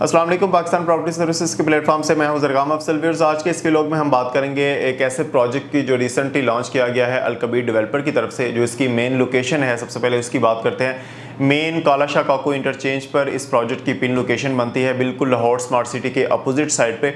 अस्सलाम वालेकुम। Pakistan property services के प्लेटफॉर्म से मैं हूं ज़रगाम अफसल व्यूअर्स। आज के इस व्लॉग में हम बात करेंगे एक ऐसे प्रोजेक्ट की जो रिसेंटली लॉन्च किया गया है अल-कबीर डेवलपर की तरफ से, जो इसकी मेन लोकेशन है। सबसे पहले इसकी बात करते हैं। मेन कालाशाह काको इंटरचेंज पर इस प्रोजेक्ट की पिन लोकेशन बनती है, बिल्कुल लाहौर स्मार्ट सिटी के अपोजिट साइड पे।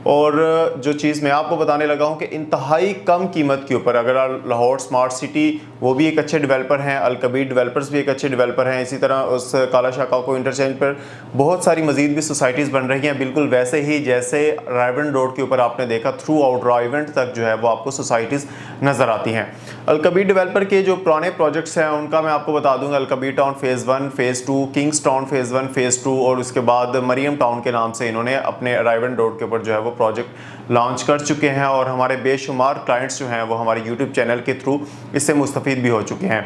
और जो चीज़ मैं आपको बताने लगा हूँ कि इंतहाई कम कीमत के ऊपर, अगर लाहौर स्मार्ट सिटी वो भी एक अच्छे डेवलपर हैं, अल-कबीर डेवलपर्स भी एक अच्छे डेवलपर हैं, इसी तरह उस कालाशाह काको इंटरचेंज पर बहुत सारी मजीद भी सोसाइटीज़ बन रही हैं, बिल्कुल वैसे ही जैसे रायवन रोड के ऊपर आपने देखा थ्रू आउट रायवन तक जो है वो आपको सोसाइटीज़ नज़र आती हैं। अल-कबीर डेवलपर के जो पुराने प्रोजेक्ट्स हैं उनका मैं आपको बता दूंगा। Al-Kabir town phase 1, phase 2, Kings Town phase 1, phase 2 और उसके बाद मरियम टाउन के नाम से इन्होंने अपने रायवन रोड के ऊपर जो है वो प्रोजेक्ट लॉन्च कर चुके हैं। और हमारे बेशुमार क्लाइंट्स जो हैं वो हमारे यूट्यूब चैनल के थ्रू इससे मुस्तफ़ीद भी हो चुके हैं।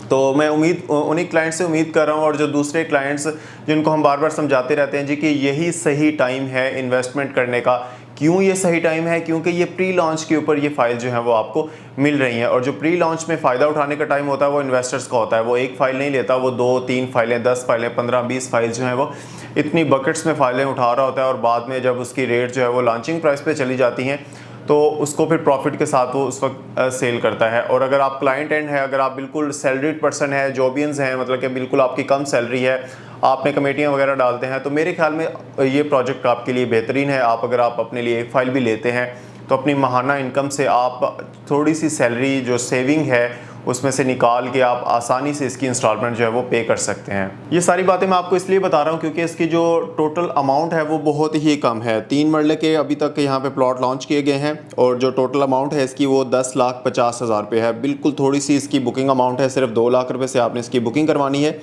तो मैं उन्हीं क्लाइंट से उम्मीद कर रहा हूँ, और जो दूसरे क्लाइंट्स जिनको हम बार बार समझाते रहते हैं जी कि यही सही टाइम है इन्वेस्टमेंट करने का। क्यों ये सही टाइम है? क्योंकि ये प्री लॉन्च के ऊपर ये फाइल जो है वो आपको मिल रही हैं, और जो प्री लॉन्च में फ़ायदा उठाने का टाइम होता है वो इन्वेस्टर्स का होता है। वो एक फ़ाइल नहीं लेता, वो 2-3 फाइलें, 10 फाइलें, 15-20 फाइल जो हैं वो इतनी बकेट्स में फ़ाइलें उठा रहा होता है। और बाद में जब उसकी रेट जो है वो लॉन्चिंग प्राइस पे चली जाती हैं तो उसको फिर प्रॉफिट के साथ वो उस वक्त सेल करता है। और अगर आप क्लाइंट एंड है, अगर आप बिल्कुल सैलरीड पर्सन है, जॉबियंस हैं, मतलब कि बिल्कुल आपकी कम सैलरी है, आपने कमेटियां वगैरह डालते हैं, तो मेरे ख्याल में ये प्रोजेक्ट आपके लिए बेहतरीन है। अगर आप अपने लिए एक फ़ाइल भी लेते हैं तो अपनी माहाना इनकम से आप थोड़ी सी सैलरी जो सेविंग है उसमें से निकाल के आप आसानी से इसकी इंस्टॉलमेंट जो है वो पे कर सकते हैं। ये सारी बातें मैं आपको इसलिए बता रहा हूँ क्योंकि इसकी जो टोटल अमाउंट है वो बहुत ही कम है। 3 मरले के अभी तक यहाँ पे प्लॉट लॉन्च किए गए हैं, और जो टोटल अमाउंट है इसकी वो 10,50,000 रुपये है। बिल्कुल थोड़ी सी इसकी बुकिंग अमाउंट है, सिर्फ 2 लाख रुपये से आपने इसकी बुकिंग करवानी है।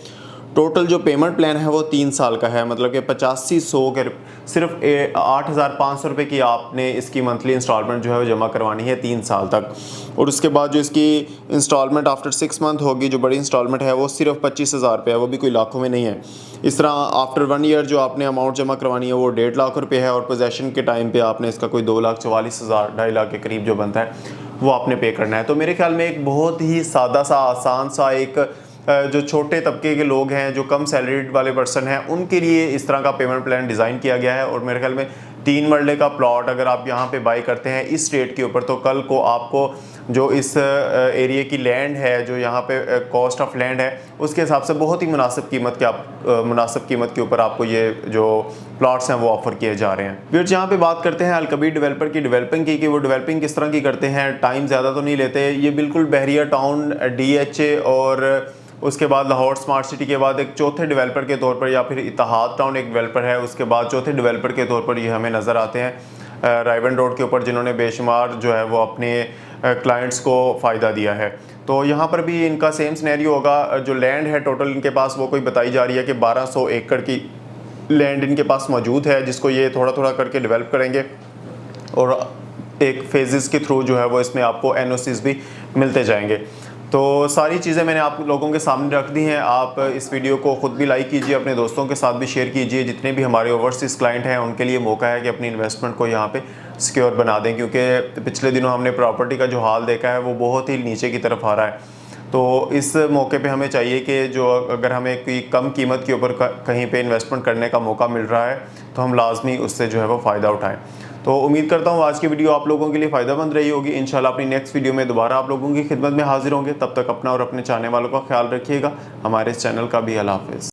टोटल जो पेमेंट प्लान है वो 3 साल का है, मतलब कि 8500 के सिर्फ 8,500 रुपये की आपने इसकी मंथली इंस्टॉलमेंट जो है वो जमा करवानी है 3 साल तक। और उसके बाद जो इसकी इंस्टॉलमेंट आफ्टर 6 मंथ होगी, जो बड़ी इंस्टॉलमेंट है वो सिर्फ 25,000 रुपये है, वो भी कोई लाखों में नहीं है। इस तरह आफ्टर 1 ईयर जो आपने अमाउंट जमा करवानी है वो 1.5 लाख रुपये है, और पोजेसन के टाइम पे आपने इसका कोई 2,44,000, 2.5 लाख के करीब जो बनता है वो आपने पे करना है। तो मेरे ख्याल में एक बहुत ही सादा सा, आसान सा, एक जो छोटे तबके के लोग हैं, जो कम सैलरीड वाले पर्सन हैं, उनके लिए इस तरह का पेमेंट प्लान डिज़ाइन किया गया है। और मेरे ख्याल में 3 मरले का प्लॉट अगर आप यहाँ पे बाई करते हैं इस रेट के ऊपर, तो कल को आपको जो इस एरिया की लैंड है, जो यहाँ पे कॉस्ट ऑफ लैंड है, उसके हिसाब से बहुत ही मुनासिब कीमत के ऊपर आपको ये जो प्लॉट्स हैं वो ऑफर किए जा रहे हैं। फिर यहाँ पे बात करते हैं अल-कबीर डेवलपर की डेवलपिंग की, कि वो डेवलपिंग किस तरह की करते हैं। टाइम ज़्यादा तो नहीं लेते, ये बिल्कुल बहरिया टाउन, DHA और उसके बाद लाहौर स्मार्ट सिटी के बाद एक चौथे डेवलपर के तौर पर, या फिर इत्तेहाद टाउन एक डेवलपर है, उसके बाद चौथे डेवलपर के तौर पर ये हमें नज़र आते हैं रायवन रोड के ऊपर, जिन्होंने बेशुमार जो है वो अपने क्लाइंट्स को फ़ायदा दिया है। तो यहाँ पर भी इनका सेम सिनेरियो होगा। जो लैंड है टोटल इनके पास वो कोई बताई जा रही है कि 1200 एकड़ की लैंड इनके पास मौजूद है, जिसको ये थोड़ा थोड़ा करके डेवलप करेंगे, और एक फेजेस के थ्रू जो है वो इसमें आपको NOCs भी मिलते जाएंगे। तो सारी चीज़ें मैंने आप लोगों के सामने रख दी हैं। आप इस वीडियो को ख़ुद भी लाइक कीजिए, अपने दोस्तों के साथ भी शेयर कीजिए। जितने भी हमारे ओवरसीज़ क्लाइंट हैं उनके लिए मौका है कि अपनी इन्वेस्टमेंट को यहाँ पे सिक्योर बना दें, क्योंकि पिछले दिनों हमने प्रॉपर्टी का जो हाल देखा है वो बहुत ही नीचे की तरफ आ रहा है। तो इस मौके पे हमें चाहिए कि जो अगर हमें कोई कम कीमत के ऊपर कहीं पे इन्वेस्टमेंट करने का मौका मिल रहा है तो हम लाजमी उससे जो है वो फ़ायदा उठाएं। तो उम्मीद करता हूँ आज की वीडियो आप लोगों के लिए फ़ायदेमंद रही होगी। इंशाल्लाह अपनी नेक्स्ट वीडियो में दोबारा आप लोगों की खिदमत में हाजिर होंगे। तब तक अपना और अपने चाहने वालों का ख्याल रखिएगा। हमारे इस चैनल का भी अल्लाह हाफ़िज़।